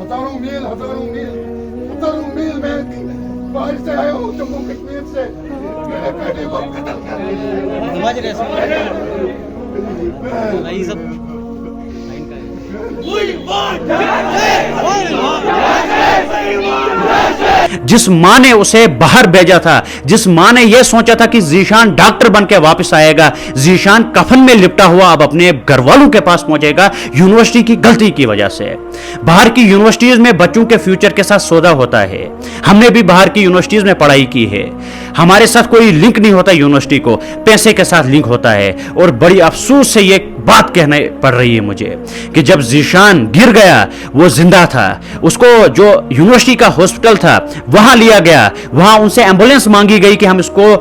हजारों मील मैं बाहर से आया हूँ, जम्मू कश्मीर से। मेरे बेटे को कत्ल कर जिस माँ ने उसे बाहर भेजा था, जिस माँ ने यह सोचा था कि जीशान डॉक्टर बन के वापस आएगा, जीशान कफन में लिपटा हुआ अब अपने घर वालों के पास पहुंचेगा, यूनिवर्सिटी की गलती की वजह से। बाहर की यूनिवर्सिटीज में बच्चों के फ्यूचर के साथ सौदा होता है। हमने भी बाहर की यूनिवर्सिटीज में पढ़ाई की है, हमारे साथ कोई लिंक नहीं होता यूनिवर्सिटी को, पैसे के साथ लिंक होता है। और बड़ी अफसोस से ये बात कहने पड़ रही है मुझे कि जब जीशान गिर गया, वो जिंदा था, उसको जो यूनिवर्सिटी का हॉस्पिटल था वहां लिया गया, वहां उनसे एम्बुलेंस मांगी गई कि हम इसको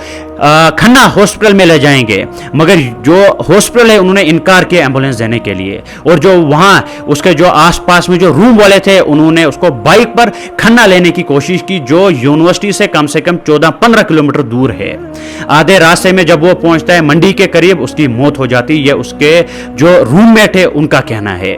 खन्ना हॉस्पिटल में ले जाएंगे, मगर जो हॉस्पिटल है उन्होंने इनकार किया एम्बुलेंस देने के लिए। और जो वहां उसके जो आसपास में जो रूम वाले थे, उन्होंने उसको बाइक पर खन्ना लेने की कोशिश की, जो यूनिवर्सिटी से कम 14-15 किलोमीटर दूर है। आधे रास्ते में जब वो पहुंचता है मंडी के करीब, उसकी मौत हो जाती है। उसके जो रूममेट है उनका कहना है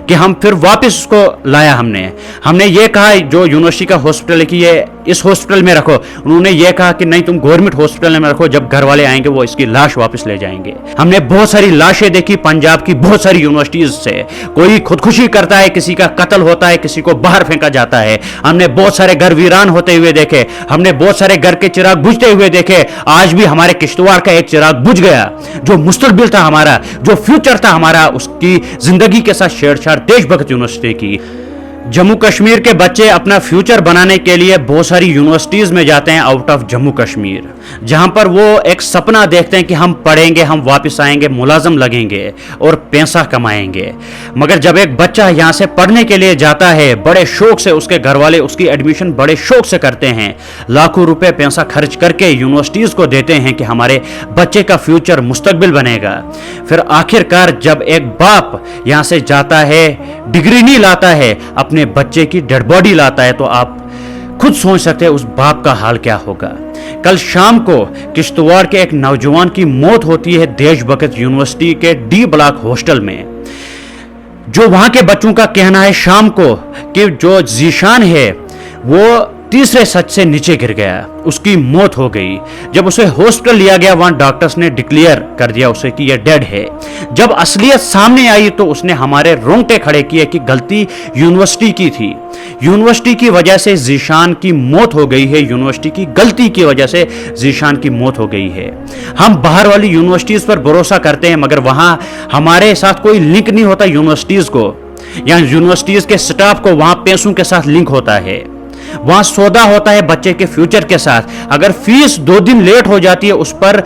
कि हम फिर वापस उसको लाया, हमने ये कहा जो यूनिवर्सिटी का हॉस्पिटल है कि ये इस हॉस्पिटल में रखो, उन्होंने ये कहा कि नहीं तुम गवर्नमेंट हॉस्पिटल में रखो, जब घर वाले आएंगे वो इसकी लाश वापस ले जाएंगे। हमने बहुत सारी लाशें देखी पंजाब की बहुत सारी यूनिवर्सिटीज से, कोई खुदकुशी करता है, किसी का कत्ल होता है, किसी को बाहर फेंका जाता है। हमने बहुत सारे घर वीरान होते हुए देखे, हमने बहुत सारे घर के चिराग बुझते हुए देखे। आज भी हमारे किश्तवाड़ का एक चिराग बुझ गया, जो मुस्तकबिल था हमारा, जो फ्यूचर था हमारा, उसकी जिंदगी के साथ छेड़छाड़ देशभक्त यूनिवर्सिटी की। जम्मू कश्मीर के बच्चे अपना फ्यूचर बनाने के लिए बहुत सारी यूनिवर्सिटीज में जाते हैं आउट ऑफ जम्मू कश्मीर, जहां पर वो एक सपना देखते हैं कि हम पढ़ेंगे, हम वापस आएंगे, मुलाजम लगेंगे और पैसा कमाएंगे। मगर जब एक बच्चा यहां से पढ़ने के लिए जाता है, बड़े शौक से उसके घर वाले उसकी एडमिशन बड़े शौक से करते हैं, लाखों रुपए पैसा खर्च करके यूनिवर्सिटीज को देते हैं कि हमारे बच्चे का फ्यूचर मुस्तकबिल बनेगा। फिर आखिरकार जब एक बाप यहां से जाता है, डिग्री नहीं लाता है, अपने बच्चे की डेड बॉडी लाता है, तो आप खुद सोच सकते हैं उस बाप का हाल क्या होगा। कल शाम को किश्तवाड़ के एक नौजवान की मौत होती है देशभक्त यूनिवर्सिटी के डी ब्लॉक हॉस्टल में। जो वहां के बच्चों का कहना है शाम को कि जो जीशान है वो तीसरे छत से नीचे गिर गया, उसकी मौत हो गई। जब उसे हॉस्पिटल लिया गया, वहां डॉक्टर्स ने डिक्लेयर कर दिया उसे कि यह डेड है। जब असलियत सामने आई तो उसने हमारे रोंगटे खड़े किए कि गलती यूनिवर्सिटी की थी, यूनिवर्सिटी की वजह से जीशान की मौत हो गई है, यूनिवर्सिटी की गलती की वजह से जीशान की मौत हो गई है। हम बाहर वाली यूनिवर्सिटीज पर भरोसा करते हैं, मगर वहां हमारे साथ कोई लिंक नहीं होता यूनिवर्सिटीज को, या यूनिवर्सिटीज के स्टाफ को वहां पैसों के साथ लिंक होता है, वहां सौदा होता है बच्चे के फ्यूचर के साथ। अगर फीस 2 दिन लेट हो जाती है, उस पर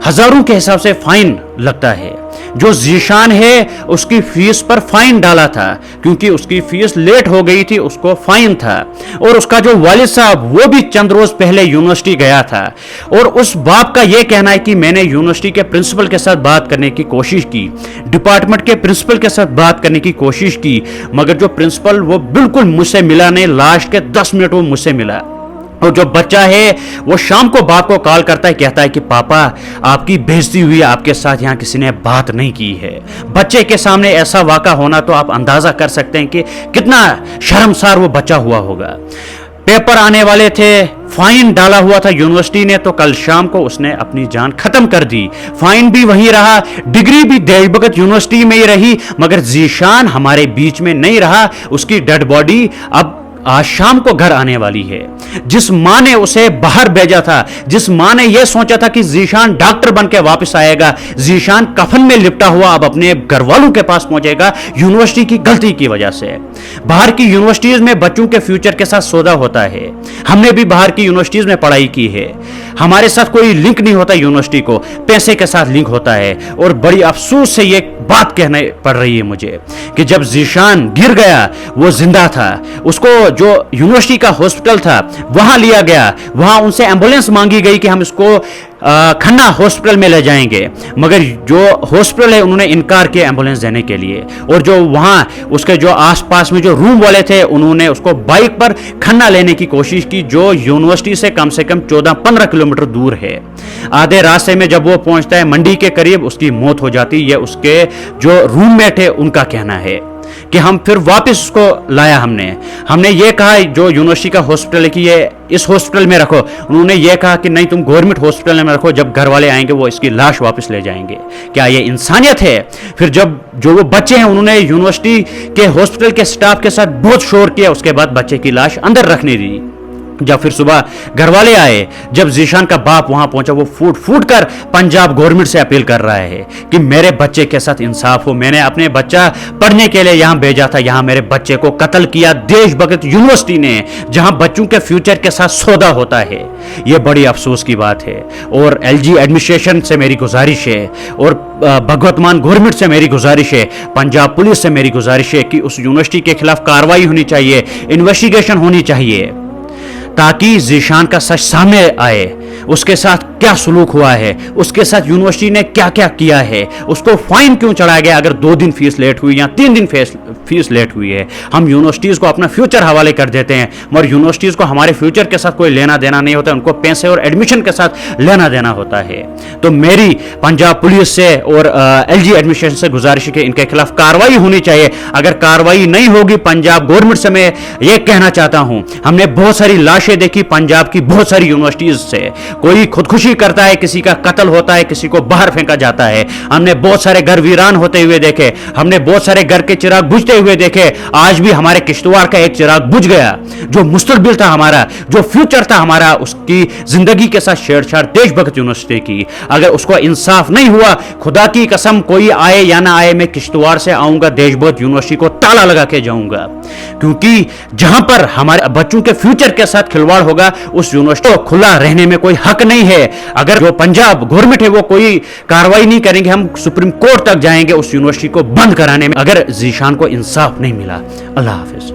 हजारों के हिसाब से फाइन लगता है। जो जीशान है उसकी फीस पर फाइन डाला था, क्योंकि उसकी फीस लेट हो गई थी, उसको फाइन था। और उसका जो वालिद साहब वो भी चंद रोज पहले यूनिवर्सिटी गया था, और उस बाप का यह कहना है कि मैंने यूनिवर्सिटी के प्रिंसिपल के साथ बात करने की कोशिश की, डिपार्टमेंट के प्रिंसिपल के साथ बात करने की कोशिश की, मगर जो प्रिंसिपल वो बिल्कुल मुझसे मिला नहीं। लास्ट के 10 मिनट वो मुझसे मिला। और जो बच्चा है वो शाम को बाप को कॉल करता है, कहता है कि पापा आपकी बेइज्जती हुई, आपके साथ यहाँ किसी ने बात नहीं की है। बच्चे के सामने ऐसा वाक़ा होना तो आप अंदाजा कर सकते हैं कि कितना शर्मसार वो बच्चा हुआ होगा। पेपर आने वाले थे, फाइन डाला हुआ था यूनिवर्सिटी ने, तो कल शाम को उसने अपनी जान खत्म कर दी। फाइन भी वहीं रहा, डिग्री भी देशभक्त यूनिवर्सिटी में ही रही, मगर जीशान हमारे बीच में नहीं रहा। उसकी डेड बॉडी अब आज शाम को घर आने वाली है। जिस माँ ने उसे बाहर भेजा था, जिस माँ ने यह सोचा था कि जीशान डॉक्टर बन के वापस आएगा, जीशान कफन में लिपटा हुआ अब अपने घर वालों के पास पहुंचेगा, यूनिवर्सिटी की गलती की वजह से। बाहर की यूनिवर्सिटीज में बच्चों के फ्यूचर के साथ सौदा होता है। हमने भी बाहर की यूनिवर्सिटीज में पढ़ाई की है, हमारे साथ कोई लिंक नहीं होता यूनिवर्सिटी को, पैसे के साथ लिंक होता है। और बड़ी अफसोस से यह बात कहने पड़ रही है मुझे कि जब जीशान गिर गया, वो जिंदा था, उसको जो यूनिवर्सिटी का हॉस्पिटल था वहां लिया गया, वहां उनसे एम्बुलेंस मांगी गई कि हम इसको खन्ना हॉस्पिटल में ले जाएंगे, मगर जो हॉस्पिटल है उन्होंने इनकार किया एम्बुलेंस देने के लिए। और जो वहां उसके जो आसपास में जो रूम वाले थे, उन्होंने उसको बाइक पर खन्ना लेने की कोशिश की, जो यूनिवर्सिटी से कम 14-15 किलोमीटर दूर है। आधे रास्ते में जब वो पहुंचता है मंडी के करीब, उसकी मौत हो जाती है। उसके जो रूममेट है उनका कहना है कि हम फिर वापस उसको लाया। हमने ये कहा जो यूनिवर्सिटी का हॉस्पिटल है कि ये इस हॉस्पिटल में रखो, उन्होंने ये कहा कि नहीं तुम गवर्नमेंट हॉस्पिटल में रखो, जब घर वाले आएंगे वो इसकी लाश वापस ले जाएंगे। क्या ये इंसानियत है? फिर जब जो वो बच्चे हैं उन्होंने यूनिवर्सिटी के हॉस्पिटल के स्टाफ के साथ बहुत शोर किया, उसके बाद बच्चे की लाश अंदर रखने दी। जब फिर सुबह घर वाले आए, जब जीशान का बाप वहां पहुंचा, वो फूट फूट कर पंजाब गवर्नमेंट से अपील कर रहा है कि मेरे बच्चे के साथ इंसाफ हो, मैंने अपने बच्चा पढ़ने के लिए यहां भेजा था, यहां मेरे बच्चे को कत्ल किया देशभक्त यूनिवर्सिटी ने, जहां बच्चों के फ्यूचर के साथ सौदा होता है। यह बड़ी अफसोस की बात है। और एलजी एडमिनिस्ट्रेशन से मेरी गुजारिश है और भगवत मान गवर्नमेंट से मेरी गुजारिश है, पंजाब पुलिस से मेरी गुजारिश है कि उस यूनिवर्सिटी के खिलाफ कार्रवाई होनी चाहिए, इन्वेस्टिगेशन होनी चाहिए, ताकि जीशान का सच सामने आए, उसके साथ क्या सलूक हुआ है, उसके साथ यूनिवर्सिटी ने क्या क्या किया है, उसको फाइन क्यों चढ़ाया गया अगर 2 दिन फीस लेट हुई या 3 दिन फीस लेट हुई है। हम यूनिवर्सिटीज़ को अपना फ्यूचर हवाले कर देते हैं, मगर यूनिवर्सिटीज़ को हमारे फ्यूचर के साथ कोई लेना देना नहीं होता, उनको पैसे और एडमिशन के साथ लेना देना होता है। तो मेरी पंजाब पुलिस से और एलजी एडमिनिस्ट्रेशन से गुजारिश है कि इनके खिलाफ कार्रवाई होनी चाहिए। अगर कार्रवाई नहीं होगी पंजाब गवर्नमेंट से मैं ये कहना चाहता हूँ, हमने बहुत सारी लाशें देखी पंजाब की बहुत सारी यूनिवर्सिटीज़ से, कोई खुदकुशी करता है, किसी का कत्ल होता है, किसी को बाहर फेंका जाता है। हमने बहुत सारे घर वीरान होते हुए देखे, हमने बहुत सारे घर के चिराग बुझते हुए देखे। आज भी हमारे किश्तवाड़ का एक चिराग बुझ गया, जो मुस्तकबिल था हमारा, जो फ्यूचर था हमारा, उसकी जिंदगी के साथ छेड़छाड़ देशभक्त यूनिवर्सिटी की। अगर उसको इंसाफ नहीं हुआ, खुदा की कसम कोई आए या ना आए, मैं किश्तवाड़ से आऊंगा, देशभक्त यूनिवर्सिटी को ताला लगा के जाऊंगा, क्योंकि जहां पर हमारे बच्चों के फ्यूचर के साथ खिलवाड़ होगा उस यूनिवर्सिटी को खुला रहने में कोई हक नहीं है। अगर जो पंजाब गवर्नमेंट है वो कोई कार्रवाई नहीं करेंगे, हम सुप्रीम कोर्ट तक जाएंगे उस यूनिवर्सिटी को बंद कराने में, अगर जीशान को इंसाफ नहीं मिला। अल्लाह हाफिज।